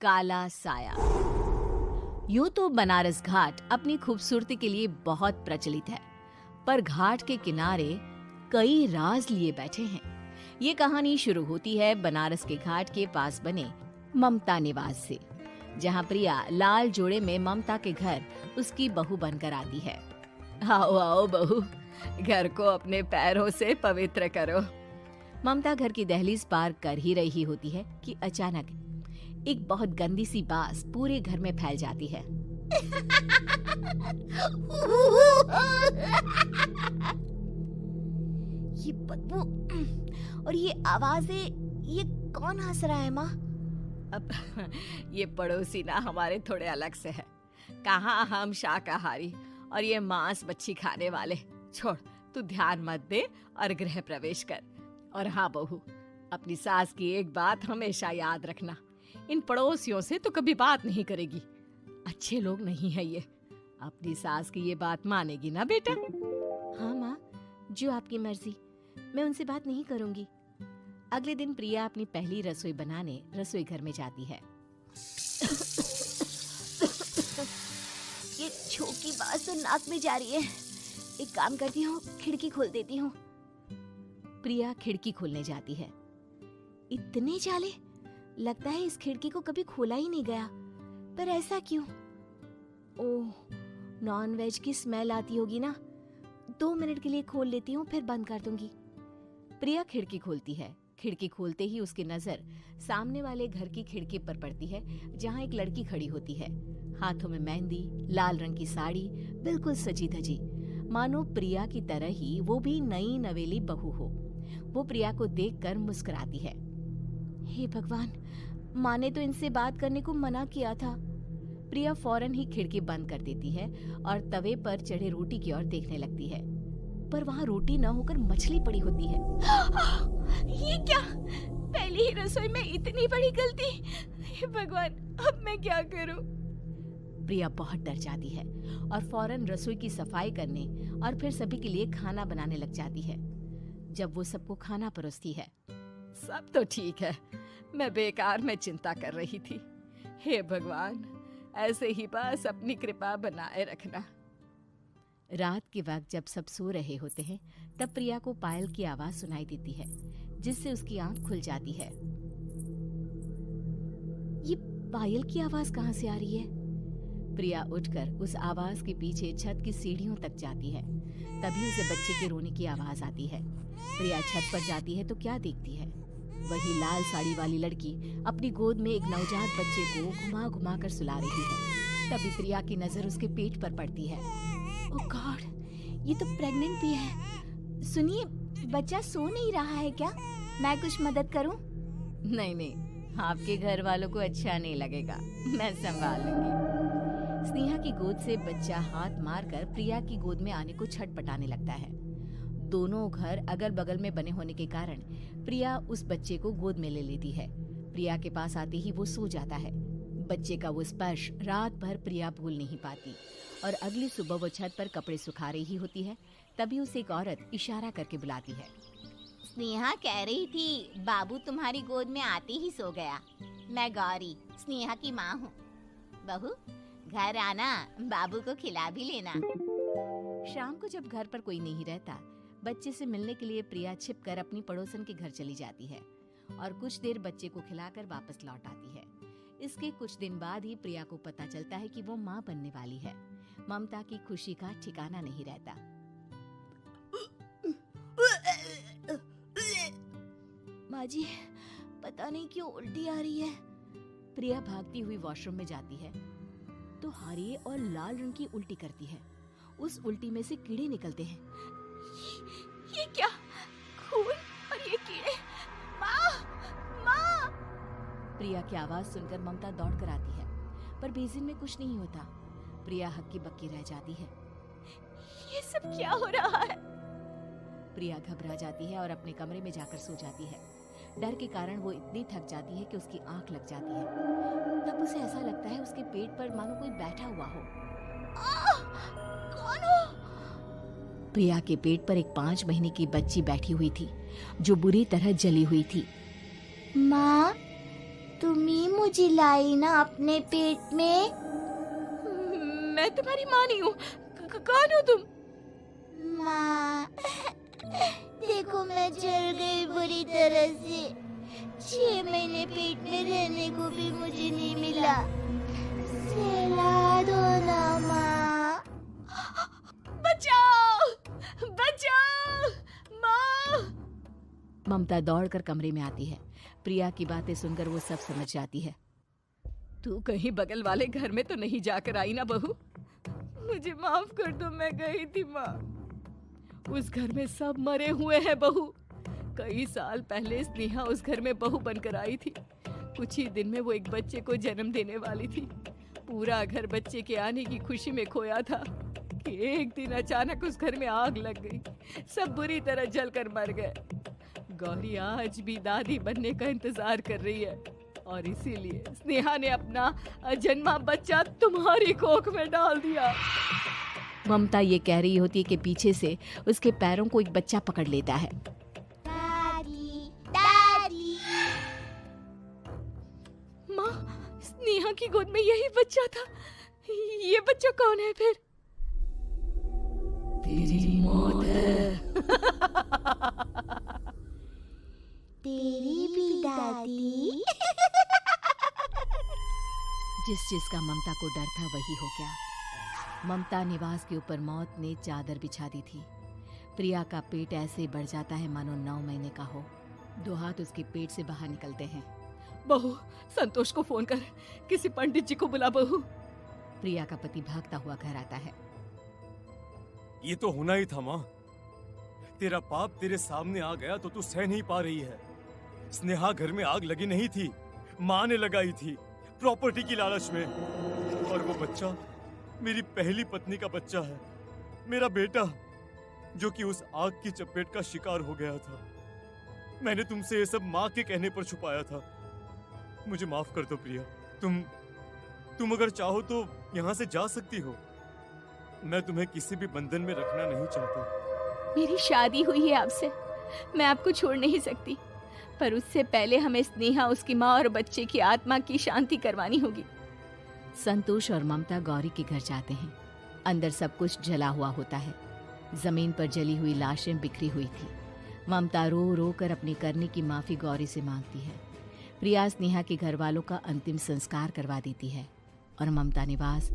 काला साया। यूं तो बनारस घाट अपनी खूबसूरती के लिए बहुत प्रचलित है, पर घाट के किनारे कई राज लिए बैठे हैं। ये कहानी शुरू होती है बनारस के घाट के पास बने ममता निवास से, जहां प्रिया लाल जोड़े में ममता के घर उसकी बहू बनकर आती है। आओ आओ बहू, घर को अपने पैरों से पवित्र करो। ममता घर की दहलीज पार कर ही रही होती है कि अचानक एक बहुत गंदी सी बास पूरे घर में फैल जाती है। ये बदबू और ये आवाजें, ये कौन हंस रहा है माँ? अब ये पड़ोसी ना हमारे थोड़े अलग से है। कहाँ हम शाकाहारी और ये मांस मच्छी खाने वाले। छोड़, तू ध्यान मत दे और गृह प्रवेश कर। और हाँ बहू, अपनी सास की एक बात हमेशा याद रखना, इन पड़ोसियों से तो कभी बात नहीं करेगी। अच्छे लोग नहीं है ये। अपनी सास की ये बात मानेगी ना बेटा? हाँ माँ, जो आपकी मर्जी, मैं उनसे बात नहीं करूंगी। अगले दिन प्रिया अपनी पहली रसोई बनाने रसोई घर में जाती है। ये छोकी बात तो नाक में जा रही है। एक काम करती हूँ, खिड़की खोल देती हूँ। प्रिया खिड़की खोलने जाती है। इतने जाले, लगता है इस खिड़की को कभी खोला ही नहीं गया। पर ऐसा क्यों? ओह, नॉन वेज की स्मेल आती होगी ना। 2 मिनट के लिए खोल लेती हूँ, फिर बंद कर दूंगी। प्रिया खिड़की खोलती है। खिड़की खोलते ही उसकी नजर सामने वाले घर की खिड़की पर पड़ती है, जहाँ एक लड़की खड़ी होती है। हाथों में मेहंदी, लाल रंग की साड़ी, बिल्कुल सजी धजी, मानो प्रिया की तरह ही वो भी नई नवेली बहू हो। वो प्रिया को देखकर मुस्कुराती है। हे भगवान, माँ ने तो इनसे बात करने को मना किया था। प्रिया फौरन ही खिड़की बंद कर देती है और तवे पर चढ़े रोटी की ओर देखने लगती है, पर वहाँ रोटी न होकर मछली पड़ी होती है। ये क्या? पहली ही रसोई में इतनी बड़ी गलती! हे भगवान, अब मैं क्या करूं? प्रिया बहुत डर जाती है और फौरन रसोई की सफाई करने और फिर सभी के लिए खाना बनाने लग जाती है। जब वो सबको खाना परोसती है, सब तो ठीक है, मैं बेकार में चिंता कर रही थी। हे भगवान, ऐसे ही बस अपनी कृपा बनाए रखना। रात के वक्त जब सब सो रहे होते हैं, तब प्रिया को पायल की आवाज सुनाई देती है, जिससे उसकी आंख खुल जाती है। ये पायल की आवाज कहाँ से आ रही है? प्रिया उठकर उस आवाज के पीछे छत की सीढ़ियों तक जाती है। तभी उसे बच्चे के रोने की आवाज आती है। प्रिया छत पर जाती है तो क्या देखती है? वही लाल साड़ी वाली लड़की अपनी गोद में एक नवजात बच्चे को घुमा घुमा कर सुला रही है। तभी प्रिया की नजर उसके पेट पर पड़ती है। ओह गॉड, ये तो प्रेग्नेंट भी है। सुनिए, बच्चा सो नहीं रहा है क्या? मैं कुछ मदद करूं? नहीं नहीं, आपके घर वालों को अच्छा नहीं लगेगा, मैं संभाल लूंगी। स्नेहा की गोद से बच्चा हाथ मारकर प्रिया की गोद में आने को छटपटाने लगता है। दोनों घर अगल बगल में बने होने के कारण प्रिया उस बच्चे को गोद में ले लेती है। प्रिया के पास आते ही वो सो जाता है। बच्चे का वो स्पर्श रात भर प्रिया भूल नहीं पाती और अगली सुबह वो छत पर कपड़े सुखा रही होती है। तभी उसे एक औरत इशारा करके बुलाती है। स्नेहा कह रही थी बाबू तुम्हारी गोद में आते ही सो गया। मैं गौरी, स्नेहा की माँ हूँ। बहू, घर आना, बाबू को खिला भी लेना। शाम को जब घर पर कोई नहीं रहता, बच्चे से मिलने के लिए प्रिया छिपकर अपनी पड़ोसन के घर चली जाती है और कुछ देर बच्चे को खिलाकर वापस लौट आती है। इसके कुछ दिन बाद ही प्रिया को पता चलता है कि वो माँ बनने वाली है। ममता की खुशी का ठिकाना नहीं रहता। माँ जी, पता नहीं क्यों उल्टी आ रही है। प्रिया भागती हुई वॉशरूम में जाती है तो हरे और लाल रंग की उल्टी करती है। उस उल्टी में से कीड़े निकलते हैं। ये क्या? खून और ये कीड़े! माँ! माँ! प्रिया की आवाज सुनकर ममता दौड़ कर आती है, पर बेसिन में कुछ नहीं होता। प्रिया हक्की बक्की रह जाती है। ये सब क्या हो रहा है? प्रिया घबरा जाती है और अपने कमरे में जाकर सो जाती है। डर के कारण वो इतनी थक जाती है कि उसकी आंख लग जाती है। तब उसे ऐसा लगता है उसके पेट पर मानो कोई बैठा हुआ हो। कौन हो? प्रिया के पेट पर एक 5 महीने की बच्ची बैठी हुई थी, जो बुरी तरह जली हुई थी। माँ, तुम ही मुझे लाई ना अपने पेट में। मैं तुम्हारी माँ नहीं हूँ। कौन हो तुम? माँ, देखो मैं जल गई बुरी तरह से। 6 महीने पेट में रहने को भी मुझे नहीं मिला। सहला दो ना माँ। बचाओ, बचाओ, माँ। ममता दौड़कर कमरे में आती है। प्रिया की बातें सुनकर वो सब समझ जाती है। तू कहीं बगल वाले घर में तो नहीं जाकर आई ना बहू? मुझे माफ कर दो, मैं गई थी माँ। उस घर में सब मरे हुए हैं बहू। कई साल पहले स्नेहा उस घर में बहू बनकर आई थी। कुछ ही दिन में वो एक बच्चे को जन्म देने वाली थी। पूरा घर बच्चे के आने की खुशी में खोया था कि एक दिन अचानक उस घर में आग लग गई। सब बुरी तरह जलकर मर गए। गौरी आज भी दादी बनने का इंतजार कर रही है और इसीलिए स्नेहा ने अपना अजन्मा बच्चा तुम्हारी कोख में डाल दिया। ममता ये कह रही होती है कि पीछे से उसके पैरों को एक बच्चा पकड़ लेता है। दादी, दादी। माँ, स्नेहा की गोद में यही बच्चा था। ये बच्चा कौन है फिर? तेरी मौत है। तेरी भी दादी। जिस चीज का ममता को डर था वही हो गया। ममता निवास के ऊपर मौत ने चादर बिछा दी थी। प्रिया का पेट ऐसे बढ़ जाता है मानो 9 महीने का हो। 2 हाथ उसके पेट से बाहर निकलते हैं। बहू, संतोष को फोन कर, किसी पंडित जी को बुला बहू। प्रिया का पति भागता हुआ घर आता है। ये तो होना ही था माँ। तेरा पाप तेरे सामने आ गया तो तू सह नहीं पा रही है। स्नेहा घर में आग लगी नहीं थी, माँ ने लगाई थी, प्रॉपर्टी की लालच में। और वो बच्चा मेरी पहली पत्नी का बच्चा है, मेरा बेटा, जो कि उस आग की चपेट का शिकार हो गया था। मैंने तुमसे ये सब माँ के कहने पर छुपाया था। मुझे माफ कर दो प्रिया। तुम अगर चाहो तो यहाँ से जा सकती हो। मैं तुम्हें किसी भी बंधन में रखना नहीं चाहता। मेरी शादी हुई है आपसे, मैं आपको छोड़ नहीं सकती, पर उससे पहले हमें स्नेहा, उसकी माँ और बच्चे की आत्मा की शांति करवानी होगी। संतोष और ममता गौरी के घर जाते हैं। अंदर सब कुछ जला हुआ होता है। जमीन पर जली हुई लाशें बिखरी हुई थी। ममता रो रो कर अपने करने की माफी गौरी से मांगती है। प्रिया स्नेहा के घर वालों का अंतिम संस्कार करवा देती है और ममता निवास